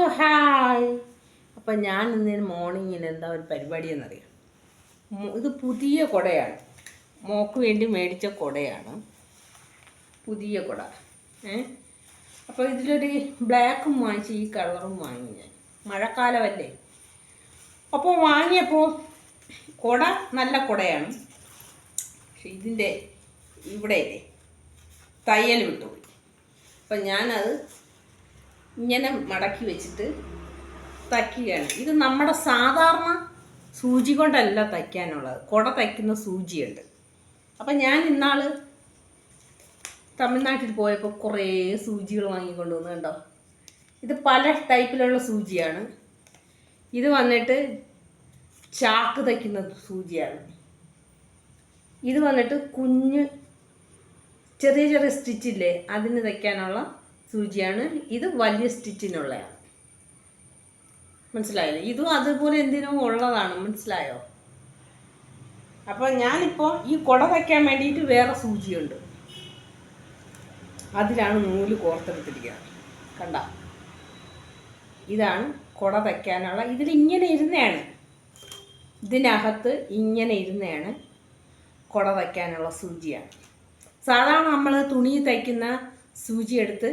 Hello hi. അപ്പം ഞാൻ ഇന്നലെ മോർണിംഗിൽ എന്താ ഒരു പരിപാടി എന്നറിയാം. ഇത് പുതിയ കുടയാണ്, മോക്ക് വേണ്ടി മേടിച്ച കുടയാണ്, പുതിയ കുട. അപ്പോൾ ഇതിലൊരു ബ്ലാക്കും വാങ്ങിച്ച് ഈ കളറും വാങ്ങി ഞാൻ. മഴക്കാലമല്ലേ, അപ്പോൾ വാങ്ങിയപ്പോൾ കുട നല്ല കുടയാണ്. പക്ഷെ ഇതിൻ്റെ ഇവിടെ തയ്യൽ വിട്ടുപോയി. അപ്പം ഞാനത് ഇങ്ങനെ മടക്കി വെച്ചിട്ട് തയ്ക്കുകയാണ്. ഇത് നമ്മുടെ സാധാരണ സൂചി കൊണ്ടല്ല തയ്ക്കാനുള്ളത്, കുട തയ്ക്കുന്ന സൂചിയുണ്ട്. അപ്പം ഞാൻ ഇന്നാൾ തമിഴ്നാട്ടിൽ പോയപ്പോൾ കുറേ സൂചികൾ വാങ്ങിക്കൊണ്ട് വന്നു. കണ്ടോ, ഇത് പല ടൈപ്പിലുള്ള സൂചിയാണ്. ഇത് വന്നിട്ട് ചാക്ക് തയ്ക്കുന്ന സൂചിയാണ്. ഇത് വന്നിട്ട് കുഞ്ഞ് ചെറിയ ചെറിയ സ്റ്റിച്ചില്ലേ, അതിന് തയ്ക്കാനുള്ള സൂചിയാണ്. ഇത് വലിയ സ്റ്റിച്ചിനുള്ളതാണ്. മനസ്സിലായില്ലേ? ഇതും അതുപോലെ എന്തിനോ ഉള്ളതാണ്, മനസ്സിലായോ? അപ്പോൾ ഞാനിപ്പോൾ ഈ കുട തയ്ക്കാൻ വേണ്ടിയിട്ട് വേറെ സൂചിയുണ്ട്, അതിലാണ് നൂല് കോർത്തെടുത്തിരിക്കുന്നത്. കണ്ട, ഇതാണ് കുട തയ്ക്കാനുള്ള. ഇതിലിങ്ങനെ ഇരുന്നതാണ്, ഇതിനകത്ത് ഇങ്ങനെ ഇരുന്നതാണ് കുട തയ്ക്കാനുള്ള സൂചിയാണ്. സാധാരണ നമ്മൾ തുണി തയ്ക്കുന്ന സൂചി എടുത്ത്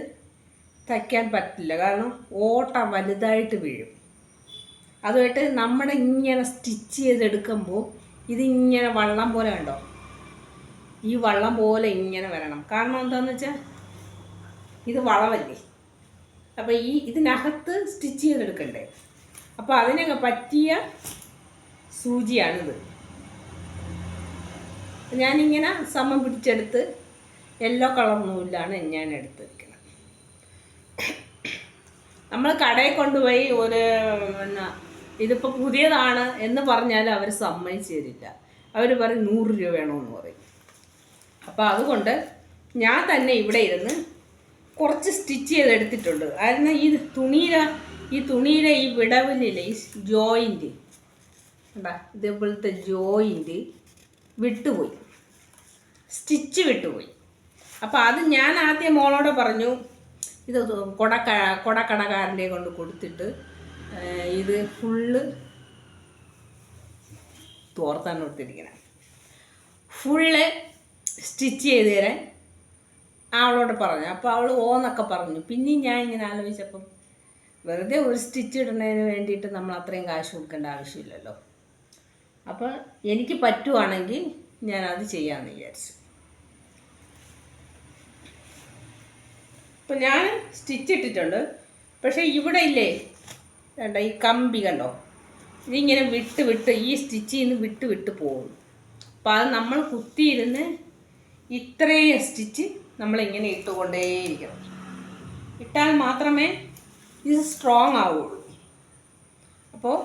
തയ്ക്കാൻ പറ്റില്ല, കാരണം ഓട്ട വലുതായിട്ട് വീഴും. അതുമായിട്ട് നമ്മുടെ ഇങ്ങനെ സ്റ്റിച്ച് ചെയ്തെടുക്കുമ്പോൾ ഇതിങ്ങനെ വള്ളം പോലെ കണ്ടോ, ഈ വള്ളം പോലെ ഇങ്ങനെ വരണം. കാരണം എന്താണെന്ന് വെച്ചാൽ ഇത് വളവല്ലേ, അപ്പോൾ ഇതിനകത്ത് സ്റ്റിച്ച് ചെയ്തെടുക്കണ്ടേ. അപ്പോൾ അതിനൊക്കെ പറ്റിയ സൂചിയാണിത്. ഞാനിങ്ങനെ സമം പിടിച്ചെടുത്ത് യെല്ലോ കളർ നൂലാണ് ഞാൻ എടുത്തിരിക്കുന്നത്. നമ്മൾ കടയിൽ കൊണ്ടുപോയി ഒരു ഇതിപ്പോൾ പുതിയതാണ് എന്ന് പറഞ്ഞാൽ അവർ സമ്മതിച്ചു തരില്ല. അവർ പറയും 100 രൂപ വേണമെന്ന് പറയും. അപ്പോൾ അതുകൊണ്ട് ഞാൻ തന്നെ ഇവിടെ ഇരുന്ന് കുറച്ച് സ്റ്റിച്ച് ചെയ്തെടുത്തിട്ടുണ്ട്. കാരണം ഈ തുണിയിലെ ഈ വിടവില്ലേ, ഈ ജോയിൻറ്റ് കണ്ടാ, ഇതേപോലത്തെ ജോയിൻറ്റ് വിട്ടുപോയി, സ്റ്റിച്ച് വിട്ടുപോയി. അപ്പോൾ അത് ഞാൻ ആദ്യം മോളോട് പറഞ്ഞു, ഇത് കൊടക്കടക്കാരൻ്റെ കൊണ്ട് കൊടുത്തിട്ട് ഇത് ഫുള്ള് തോർത്താണ് കൊടുത്തിരിക്കണം, ഫുള്ള് സ്റ്റിച്ച് ചെയ്ത് തരാൻ അവളോട് പറഞ്ഞു. അപ്പോൾ അവൾ ഓന്നൊക്കെ പറഞ്ഞു. പിന്നെയും ഞാൻ ഇങ്ങനെ ആലോചിച്ചപ്പം വെറുതെ ഒരു സ്റ്റിച്ച് ഇടുന്നതിന് വേണ്ടിയിട്ട് നമ്മൾ അത്രയും കാശ് കൊടുക്കേണ്ട ആവശ്യമില്ലല്ലോ. അപ്പോൾ എനിക്ക് പറ്റുവാണെങ്കിൽ ഞാനത് ചെയ്യാമെന്ന് വിചാരിച്ചു. അപ്പോൾ ഞാൻ സ്റ്റിച്ച് ഇട്ടിട്ടുണ്ട്. പക്ഷേ ഇവിടെ ഇല്ലേ, വേണ്ട, ഈ കമ്പി കണ്ടോ, ഇതിങ്ങനെ വിട്ട് ഈ സ്റ്റിച്ചിൽ നിന്ന് വിട്ട് പോകും. അപ്പോൾ അത് നമ്മൾ കുത്തിയിരുന്ന് ഇത്രയും സ്റ്റിച്ച് നമ്മളിങ്ങനെ ഇട്ടുകൊണ്ടേയിരിക്കണം. ഇട്ടാൽ മാത്രമേ ഇത് സ്ട്രോങ് ആവുള്ളൂ. അപ്പോൾ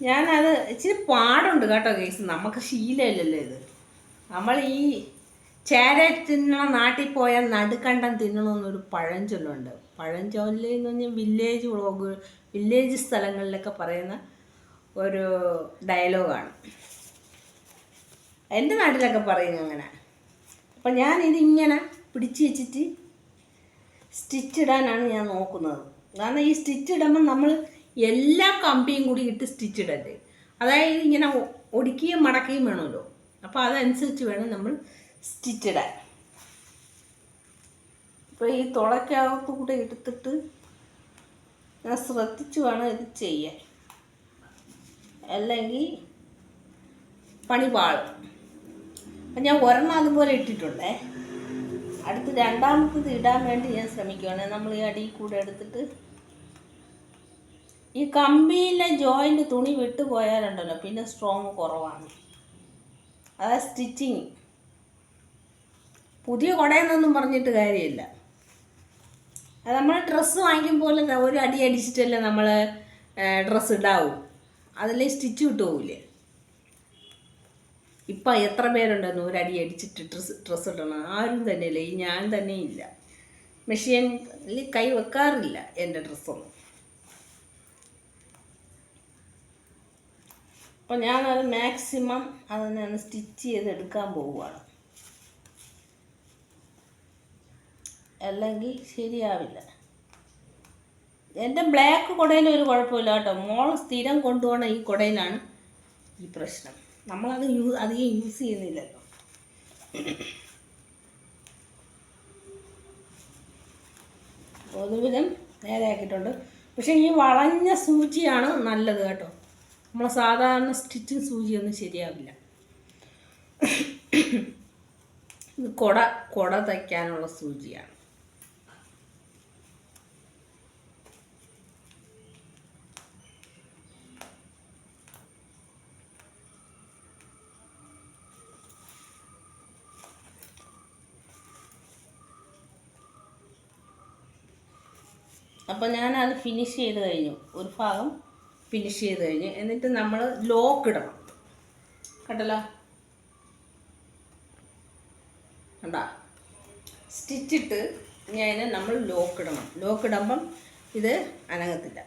ഞാനത് ഇച്ചിരി പാടുണ്ട് കേട്ടോ കേസ്, നമുക്ക് ശീലമില്ലല്ലോ ഇത്. നമ്മൾ ഈ ചേര തിന്നണ നാട്ടിൽ പോയാൽ നടുക്കണ്ടം തിന്നണമെന്നൊരു പഴഞ്ചൊല്ലുണ്ട്. പഴഞ്ചൊല്ല് എന്ന് പറഞ്ഞാൽ വില്ലേജ് സ്ഥലങ്ങളിലൊക്കെ പറയുന്ന ഒരു ഡയലോഗാണ്. എൻ്റെ നാട്ടിലൊക്കെ പറയുന്നത് അങ്ങനെ. അപ്പം ഞാനിതിങ്ങനെ പിടിച്ച് വെച്ചിട്ട് സ്റ്റിച്ച് ഇടാനാണ് ഞാൻ നോക്കുന്നത്. കാരണം ഈ സ്റ്റിച്ച് ഇടുമ്പോൾ നമ്മൾ എല്ലാ കമ്പിയും കൂടി ഇട്ട് സ്റ്റിച്ച് ഇടല്ലേ. അതായത് ഇങ്ങനെ ഒടുക്കിയും മടക്കുകയും വേണമല്ലോ. അപ്പോൾ അതനുസരിച്ച് വേണം നമ്മൾ സ്റ്റിച്ച് ഇടാൻ. അപ്പോൾ ഈ തുളയ്ക്കകത്തു കൂടെ എടുത്തിട്ട് ഞാൻ ശ്രദ്ധിച്ച് വേണം ഇത് ചെയ്യാൻ, അല്ലെങ്കിൽ പണി പാളും. അപ്പം ഞാൻ ഒരെണ്ണം അതുപോലെ ഇട്ടിട്ടുണ്ടേ. അടുത്ത് രണ്ടാമത്തത് ഇടാൻ വേണ്ടി ഞാൻ ശ്രമിക്കുകയാണ്. നമ്മൾ ഈ അടിയിൽ കൂടെ എടുത്തിട്ട് ഈ കമ്പിയിലെ ജോയിൻ്റ് തുണി വിട്ടു പോയാലുണ്ടല്ലോ പിന്നെ സ്ട്രോങ് കുറവാണ്. അതായത് സ്റ്റിച്ചിങ്. പുതിയ കുടയെന്നൊന്നും പറഞ്ഞിട്ട് കാര്യമില്ല. അത് നമ്മൾ ഡ്രസ്സ് വാങ്ങിക്കുമ്പോൾ ഒരു അടി അടിച്ചിട്ടല്ലേ നമ്മൾ ഡ്രസ്സ് ഇടാവും, അതിൽ സ്റ്റിച്ച് വിട്ടു പോവില്ലേ. ഇപ്പം എത്ര പേരുണ്ടെന്ന് ഒരടി അടിച്ചിട്ട് ഡ്രസ്സ് ഇടണം? ആരും തന്നെയില്ല. ഞാൻ തന്നെ ഇല്ല, മെഷീനിൽ കൈ വെക്കാറില്ല എൻ്റെ ഡ്രസ്സൊന്നും. അപ്പോൾ ഞാനത് മാക്സിമം അതിനെ സ്റ്റിച്ച് ചെയ്തെടുക്കാൻ പോവുകയാണ്. അല്ലെങ്കിൽ ശരിയാവില്ല. എൻ്റെ ബ്ലാക്ക് കുടയിൽ ഒരു കുഴപ്പമില്ല കേട്ടോ. മോൾ സ്ഥിരം കൊണ്ടുപോകണ ഈ കുടയിലാണ് ഈ പ്രശ്നം. നമ്മളത് അധികം യൂസ് ചെയ്യുന്നില്ലല്ലോ. ഒരുവിധം നേരെയാക്കിയിട്ടുണ്ട്. പക്ഷേ ഈ വളഞ്ഞ സൂചിയാണ് നല്ലത് കേട്ടോ. നമ്മളെ സാധാരണ സ്റ്റിച്ചിങ് സൂചിയൊന്നും ശരിയാവില്ല. ഇത് കുട തയ്ക്കാനുള്ള സൂചിയാണ്. അപ്പോൾ ഞാനത് ഫിനിഷ് ചെയ്ത് കഴിഞ്ഞു. ഒരു ഭാഗം ഫിനിഷ് ചെയ്ത് കഴിഞ്ഞു. എന്നിട്ട് നമ്മൾ ലോക്ക് ഇടണം. കണ്ടല്ലോ, കണ്ടാ സ്റ്റിച്ചിട്ട് ഞാൻ നമ്മൾ ലോക്ക് ഇടണം. ലോക്ക് ഇടുമ്പം ഇത് അനങ്ങത്തില്ല.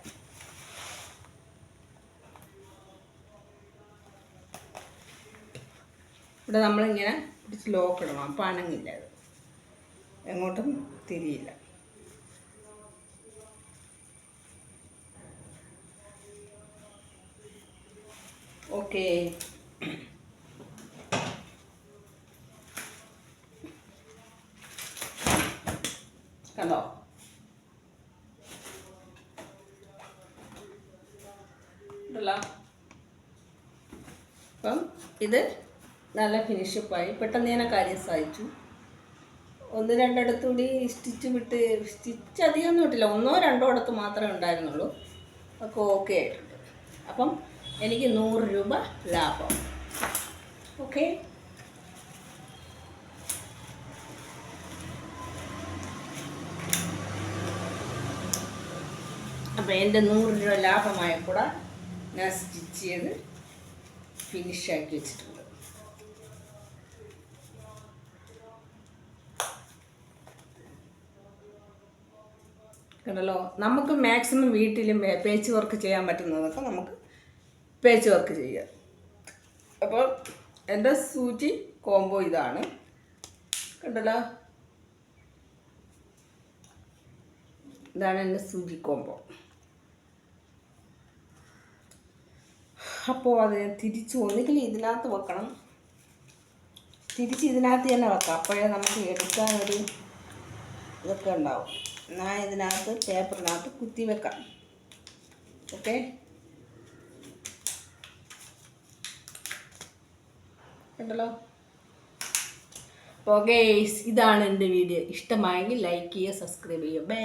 ഇവിടെ നമ്മളിങ്ങനെ പിടിച്ച് ലോക്ക് ഇടണം. അപ്പോൾ അനങ്ങില്ല, ഇത് എങ്ങോട്ടും തിരിയില്ല. ഓക്കെ, കണ്ടോ? ഉണ്ടല്ലോ. അപ്പം ഇത് നല്ല ഫിനിഷപ്പായി. പെട്ടെന്ന് ഞാൻ കാര്യം സാധിച്ചു. 1-2 ഇടത്തുകൂടി സ്റ്റിച്ച് അധികമൊന്നും ഇട്ടില്ല. 1-2 ഇടത്ത് മാത്രമേ ഉണ്ടായിരുന്നുള്ളൂ. ഒക്കെ ഓക്കെ ആയിട്ടുണ്ട്. അപ്പം എനിക്ക് 100 രൂപ ലാഭം. ഓക്കെ, അപ്പം എൻ്റെ 100 രൂപ ലാഭമായ കൂടെ ഞാൻ സ്റ്റിച്ച് ചെയ്ത് ഫിനിഷാക്കി വെച്ചിട്ടുണ്ട്. കണ്ടല്ലോ, നമുക്ക് മാക്സിമം വീട്ടിലും പേച്ച് വർക്ക് ചെയ്യാൻ പറ്റുന്നതൊക്കെ നമുക്ക് പേച്ച് വർക്ക് ചെയ്യാം. അപ്പോൾ എൻ്റെ സൂചി കോംബോ ഇതാണ്. കണ്ടല്ലോ, ഇതാണ് എൻ്റെ സൂചി കോംബോ. അപ്പോൾ അത് തിരിച്ച് ഒന്നുകിൽ ഇതിനകത്ത് വെക്കണം, തിരിച്ച് ഇതിനകത്ത് തന്നെ വെക്കാം. അപ്പോഴേ നമുക്ക് എടുക്കാനൊരു ഇതൊക്കെ ഉണ്ടാവും. ഞാൻ ഇതിനകത്ത് പേപ്പറിനകത്ത് കുത്തി വെക്കാം. ഓക്കെ, കണ്ടല്ലോ. അപ്പോൾ ഗൈസ്, ഇതാണ് എൻ്റെ വീഡിയോ. ഇഷ്ടമായെങ്കിൽ ലൈക്ക് ചെയ്യുക, സബ്സ്ക്രൈബ് ചെയ്യുക. ബൈ.